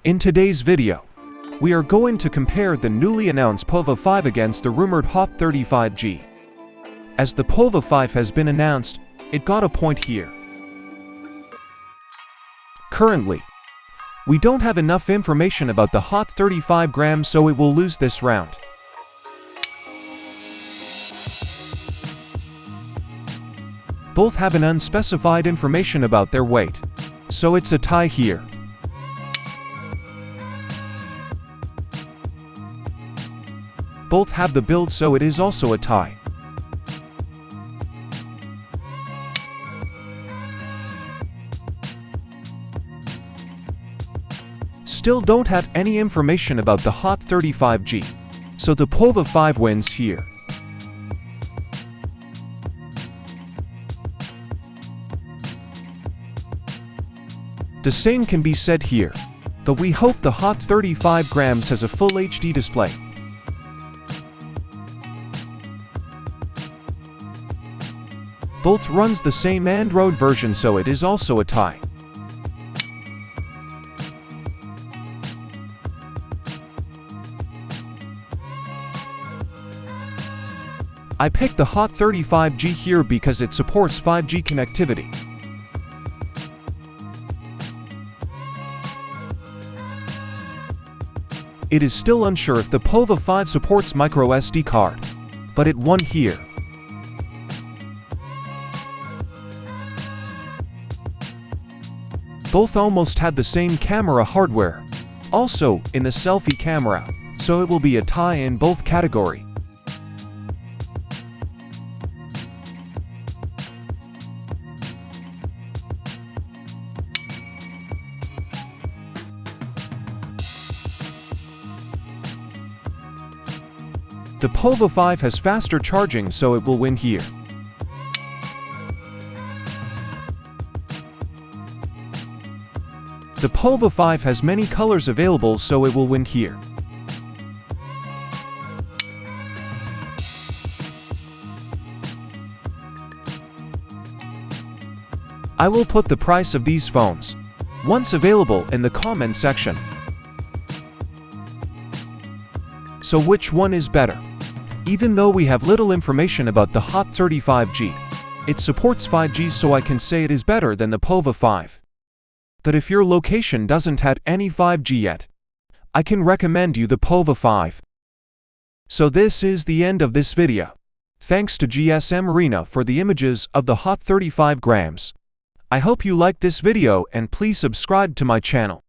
In today's video, we are going to compare the newly announced Pova 5 against the rumored Hot 35G. As the Pova 5 has been announced, it got a point here. Currently, we don't have enough information about the Hot 35G, so it will lose this round. Both have an unspecified information about their weight, so it's a tie here. Both have the build, so it is also a tie. Still don't have any information about the Hot 35G, so the Pova 5 wins here. The same can be said here, but we hope the Hot 35G has a full HD display. Both runs the same Android version, so it is also a tie. I picked the Hot 35G here because it supports 5G connectivity. It is still unsure if the Pova 5 supports microSD card, but it won here. Both almost had the same camera hardware, also in the selfie camera, so it will be a tie in both categories. The Pova 5 has faster charging, so it will win here. The Pova 5 has many colors available, so it will win here. I will put the price of these phones, once available, in the comment section. So which one is better? Even though we have little information about the Hot 35G, it supports 5G, so I can say it is better than the Pova 5. But if your location doesn't have any 5G yet, I can recommend you the Pova 5. So this is the end of this video. Thanks to GSM Arena for the images of the Hot 35G. I hope you liked this video and please subscribe to my channel.